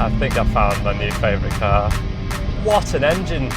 I think I found my new favourite car. What an engine!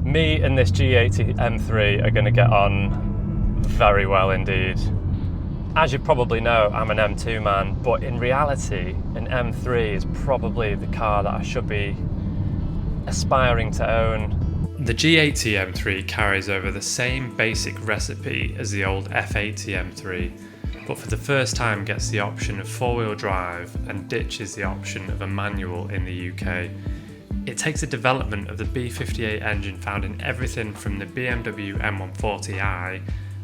Me and this G80 M3 are going to get on very well indeed. As you probably know, I'm an M2 man, but in reality, an M3 is probably the car that I should be aspiring to own. The G80 M3 carries over the same basic recipe as the old F80 M3, but for the first time gets the option of four-wheel drive and ditches the option of a manual in the UK. It takes the development of the B58 engine found in everything from the BMW M140i,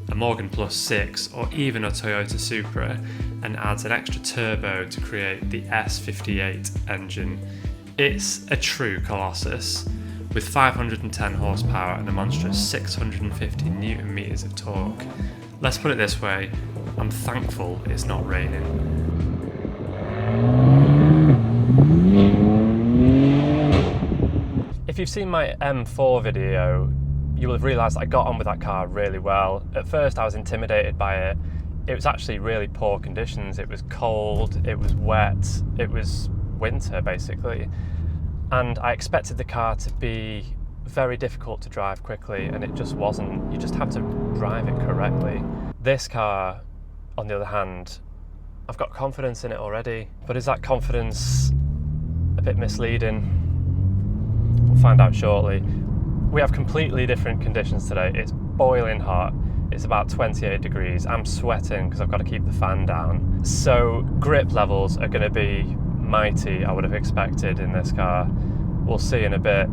a Morgan Plus 6 or even a Toyota Supra, and adds an extra turbo to create the S58 engine. It's a true colossus, with 510 horsepower and a monstrous 650 newton meters of torque. Let's put it this way, I'm thankful it's not raining. If you've seen my M4 video, you will have realised I got on with that car really well. At first I was intimidated by it. It was actually really poor conditions. It was cold, it was wet, it was winter basically. And I expected the car to be very difficult to drive quickly, and it just wasn't. You just have to drive it correctly. This car, on the other hand, I've got confidence in it already, but is that confidence a bit misleading? We'll find out shortly. We have completely different conditions today. It's boiling hot. It's about 28 degrees. I'm sweating because I've got to keep the fan down. So grip levels are going to be mighty, I would have expected in this car. We'll see in a bit.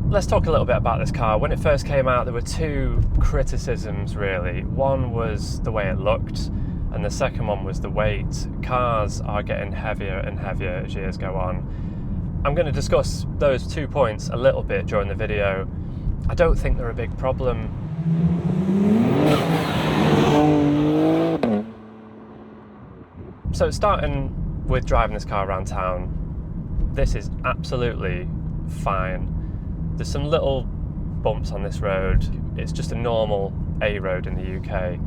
Let's talk a little bit about this car. When it first came out, there were two criticisms really. One was the way it looked, and the second one was the weight. Cars are getting heavier and heavier as years go on. I'm going to discuss those 2 points a little bit during the video. I don't think they're a big problem. So starting with driving this car around town, this is absolutely fine. There's some little bumps on this road. It's just a normal A road in the UK.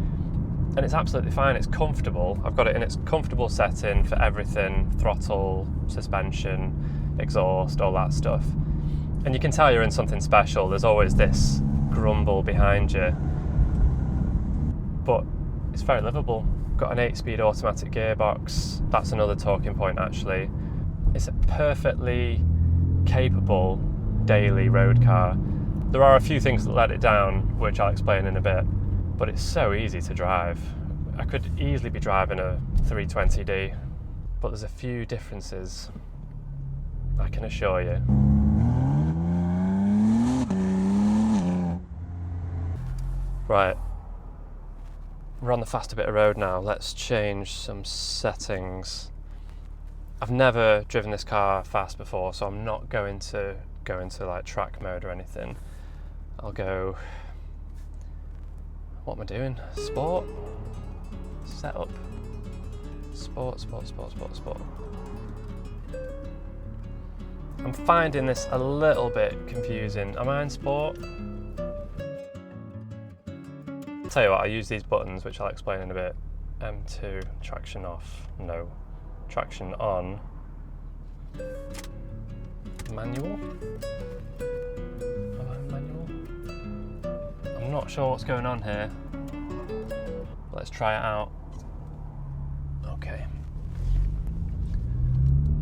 And it's absolutely fine, it's comfortable. I've got it in its comfortable setting for everything, throttle, suspension, exhaust, all that stuff. And you can tell you're in something special. There's always this grumble behind you. But it's very livable. Got an 8-speed automatic gearbox. That's another talking point actually. It's a perfectly capable daily road car. There are a few things that let it down, which I'll explain in a bit, but it's so easy to drive. I could easily be driving a 320d, but there's a few differences, I can assure you. Right, we're on the faster bit of road now. Let's change some settings. I've never driven this car fast before, so I'm not going to go into like track mode or anything. I'll go, what am I doing? Sport? Setup. Sport. I'm finding this a little bit confusing. Am I in sport? I'll tell you what, I use these buttons, which I'll explain in a bit. M2, traction off, no. Traction on. Manual? Am I in manual? I'm not sure what's going on here. Let's try it out. Okay.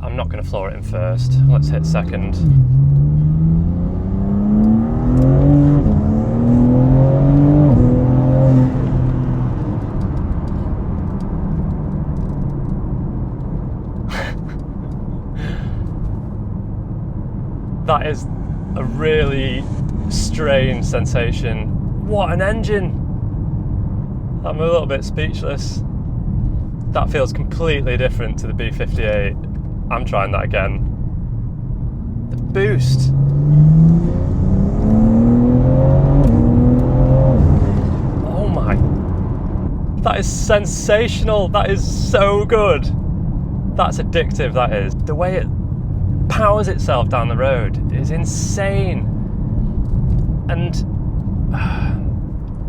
I'm not going to floor it in first. Let's hit second. That is a really strange sensation. What an engine! I'm a little bit speechless. That feels completely different to the B58. I'm trying that again. The boost. Oh my. That is sensational. That is so good. That's addictive, that is. The way it powers itself down the road is insane. And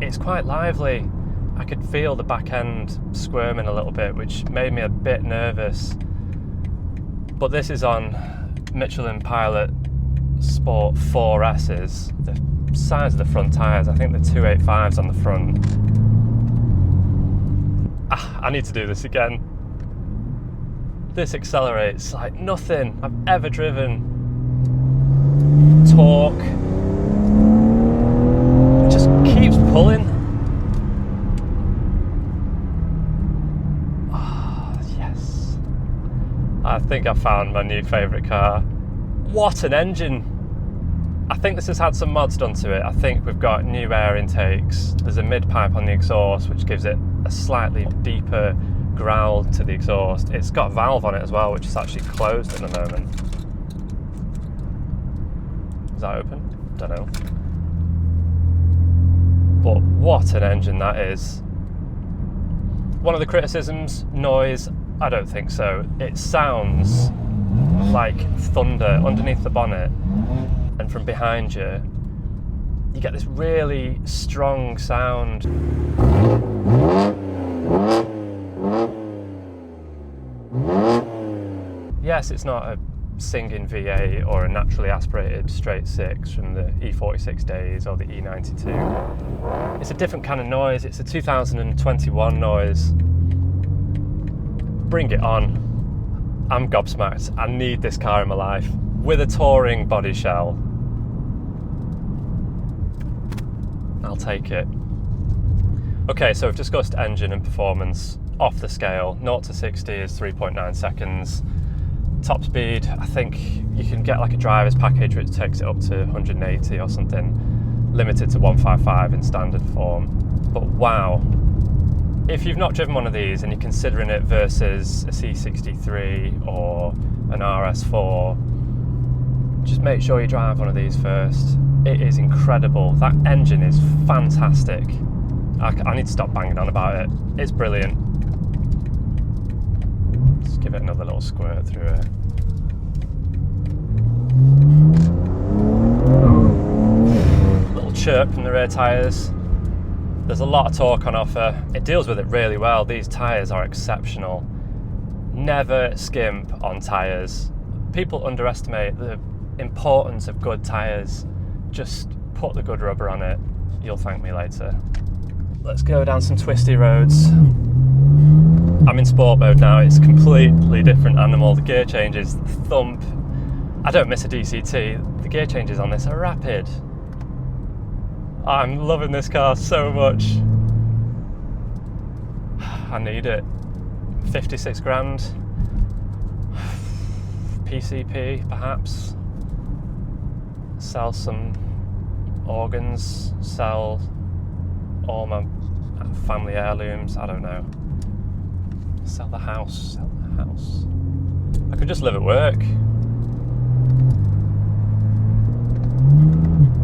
it's quite lively. I could feel the back end squirming a little bit, which made me a bit nervous. But this is on Michelin Pilot Sport 4S's. The size of the front tyres, I think the 285s on the front. I need to do this again. This accelerates like nothing I've ever driven. Torque. It just keeps pulling. I think I found my new favourite car. What an engine! I think this has had some mods done to it. I think we've got new air intakes. There's a mid-pipe on the exhaust which gives it a slightly deeper growl to the exhaust. It's got a valve on it as well, which is actually closed at the moment. Is that open? Don't know. But what an engine that is. One of the criticisms, noise. I don't think so. It sounds like thunder underneath the bonnet, and from behind you, you get this really strong sound. Yes, it's not a singing V8 or a naturally aspirated straight six from the E46 days or the E92. It's a different kind of noise. It's a 2021 noise. Bring it on. I'm gobsmacked. I need this car in my life with a touring body shell. I'll take it. Okay, so we've discussed engine and performance off the scale. 0 to 60 is 3.9 seconds. Top speed, I think you can get like a driver's package which takes it up to 180 or something, limited to 155 in standard form. But wow. If you've not driven one of these and you're considering it versus a C63 or an RS4, just make sure you drive one of these first. It is incredible. That engine is fantastic. I need to stop banging on about it. It's brilliant. Let's give it another little squirt through it. Little chirp from the rear tyres. There's a lot of torque on offer. It deals with it really well. These tyres are exceptional. Never skimp on tyres. People underestimate the importance of good tyres. Just put the good rubber on it. You'll thank me later. Let's go down some twisty roads. I'm in sport mode now. It's a completely different animal. The gear changes, the thump. I don't miss a DCT. The gear changes on this are rapid. I'm loving this car so much. I need it. 56 grand. PCP, perhaps. Sell some organs, sell all my family heirlooms, I don't know. Sell the house, sell the house. I could just live at work.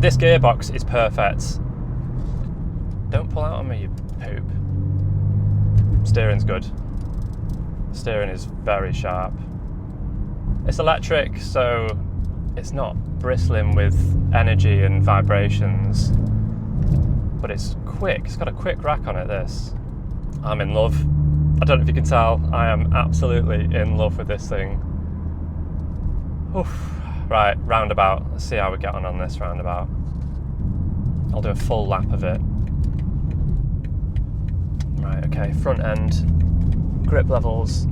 This gearbox is perfect. Don't pull out on me, you poop. Steering's good. Steering is very sharp. It's electric, so it's not bristling with energy and vibrations, but it's quick. It's got a quick rack on it, this. I'm in love. I don't know if you can tell, I am absolutely in love with this thing. Oof. Right, roundabout. Let's see how we get on this roundabout. I'll do a full lap of it. Right, okay, front end. Grip levels.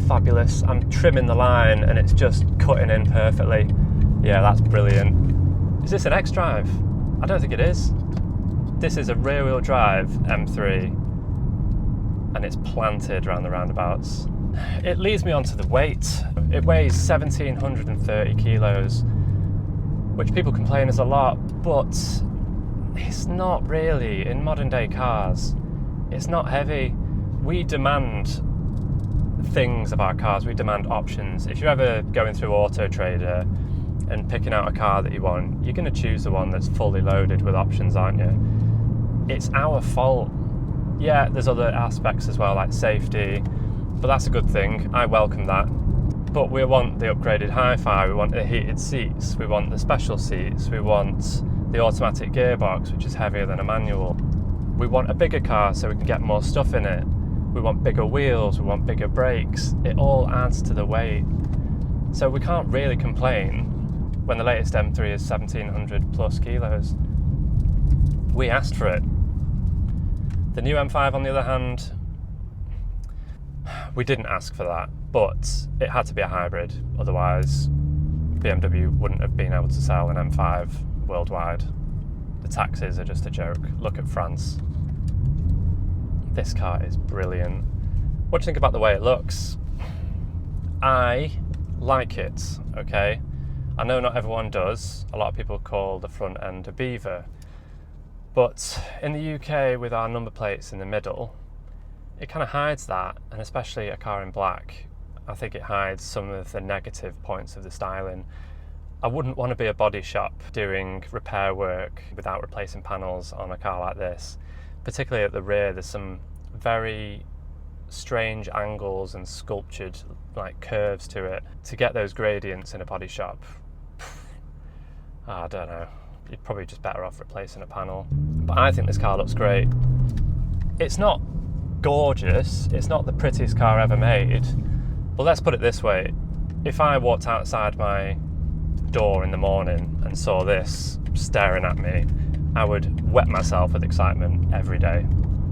Fabulous. I'm trimming the line and it's just cutting in perfectly. Yeah, that's brilliant. Is this an xDrive? I don't think it is. This is a rear-wheel drive M3 and it's planted around the roundabouts. It leads me on to the weight. It weighs 1,730 kilos, which people complain is a lot, but It's not really. In modern day cars, it's not heavy. We demand things of our cars, we demand options. If you're ever going through Auto Trader and picking out a car that you want, you're going to choose the one that's fully loaded with options, aren't you? It's our fault. Yeah, there's other aspects as well, like safety, but that's a good thing. I welcome that. But we want the upgraded hi-fi, we want the heated seats, we want the special seats, we want the automatic gearbox, which is heavier than a manual. We want a bigger car so we can get more stuff in it. We want bigger wheels, we want bigger brakes. It all adds to the weight. So we can't really complain when the latest M3 is 1700 plus kilos. We asked for it. The new M5, on the other hand, we didn't ask for that, but it had to be a hybrid. Otherwise, BMW wouldn't have been able to sell an M5 worldwide. The taxes are just a joke. Look at France. This car is brilliant. What do you think about the way it looks? I like it, okay? I know not everyone does. A lot of people call the front end a beaver. But in the UK, with our number plates in the middle, it kind of hides that, and especially a car in black, I think it hides some of the negative points of the styling. I wouldn't want to be a body shop doing repair work without replacing panels on a car like this. Particularly at the rear, there's some very strange angles and sculptured like curves to it. To get those gradients in a body shop, I don't know, you're probably just better off replacing a panel. But I think this car looks great. It's not gorgeous, it's not the prettiest car ever made, but let's put it this way, if I walked outside my door in the morning and saw this staring at me, I would wet myself with excitement every day.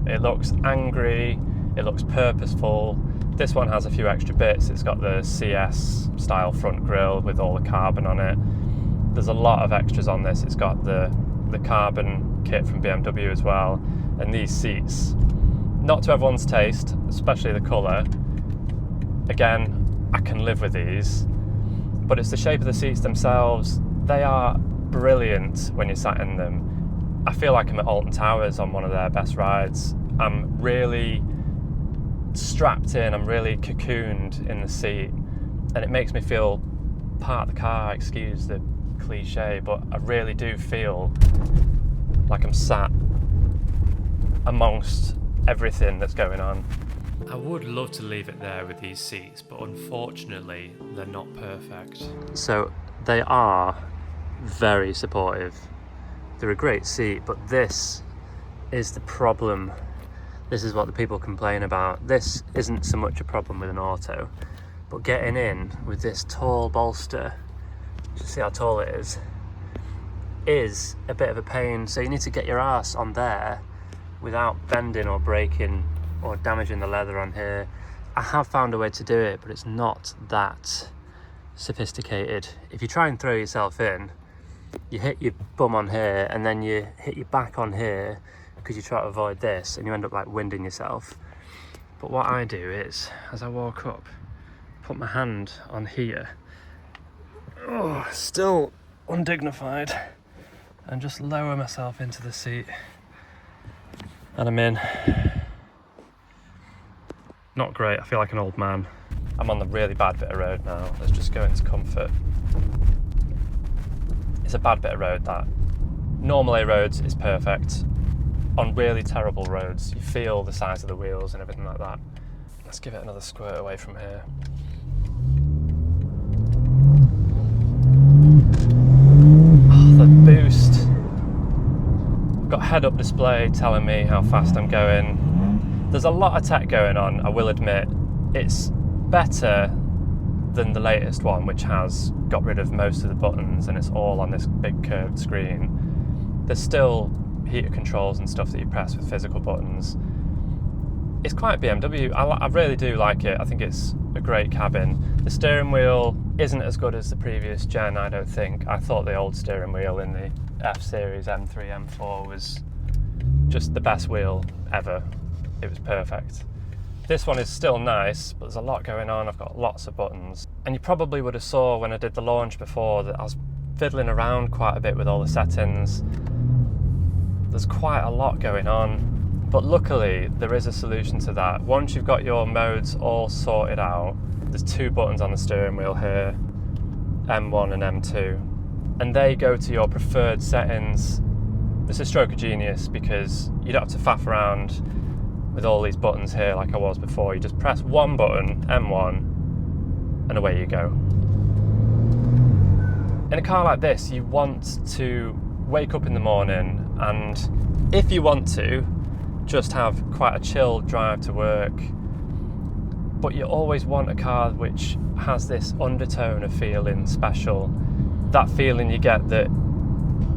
It looks angry, it looks purposeful. This one has a few extra bits. It's got the CS style front grille with all the carbon on it. There's a lot of extras on this. It's got the carbon kit from BMW as well, and these seats, not to everyone's taste, especially the colour. Again, I can live with these, but it's the shape of the seats themselves. They are brilliant when you're sat in them. I feel like I'm at Alton Towers on one of their best rides. I'm really strapped in, I'm really cocooned in the seat, and it makes me feel part of the car, excuse the cliche, but I really do feel like I'm sat amongst everything that's going on. I would love to leave it there with these seats, but unfortunately they're not perfect. So they are very supportive. They're a great seat, but this is the problem. This is what the people complain about. This isn't so much a problem with an auto, but getting in with this tall bolster, just see how tall it is a bit of a pain. So you need to get your arse on there without bending or breaking or damaging the leather on here. I have found a way to do it, but it's not that sophisticated. If you try and throw yourself in, you hit your bum on here and then you hit your back on here because you try to avoid this, and you end up like winding yourself. But what I do is, as I walk up, put my hand on here, still undignified, and just lower myself into the seat, and I'm in. Not great, I feel like an old man. I'm on the really bad bit of road now. Let's just go into comfort. It's a bad bit of road, that. Normal A roads is perfect. On really terrible roads, you feel the size of the wheels and everything like that. Let's give it another squirt away from here. Oh, the boost. I've got head-up display telling me how fast I'm going. There's a lot of tech going on, I will admit. It's better than the latest one, which has got rid of most of the buttons and it's all on this big curved screen. There's still heater controls and stuff that you press with physical buttons. It's quite BMW. I really do like it. I think it's a great cabin. The steering wheel isn't as good as the previous gen, I don't think. I thought the old steering wheel in the F series M3, M4 was just the best wheel ever. It was perfect. This one is still nice, but there's a lot going on. I've got lots of buttons. And you probably would have saw when I did the launch before that I was fiddling around quite a bit with all the settings. there's quite a lot going on, but luckily there is a solution to that. Once you've got your modes all sorted out, there's 2 buttons on the steering wheel here, M1 and M2, and they go to your preferred settings. It's a stroke of genius because you don't have to faff around with all these buttons here like I was before. You just press one button, M1, and away you go. In a car like this, you want to wake up in the morning and, if you want to, just have quite a chill drive to work. But you always want a car which has this undertone of feeling special. That feeling you get that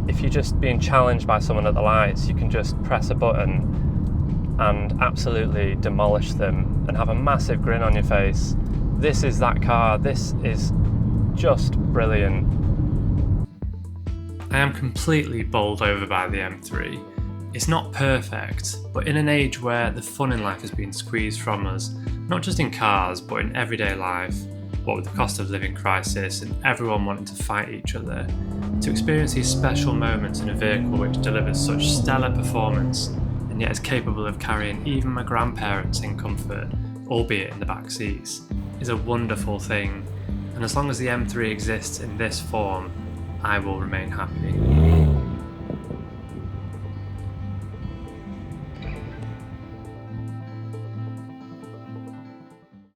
if you're just being challenged by someone at the lights, you can just press a button and absolutely demolish them and have a massive grin on your face. This is that car. This is just brilliant. I am completely bowled over by the M3. It's not perfect, but in an age where the fun in life has been squeezed from us, not just in cars, but in everyday life, what with the cost of living crisis and everyone wanting to fight each other, to experience these special moments in a vehicle which delivers such stellar performance and yet is capable of carrying even my grandparents in comfort, albeit in the back seats, is a wonderful thing. And as long as the M3 exists in this form, I will remain happy.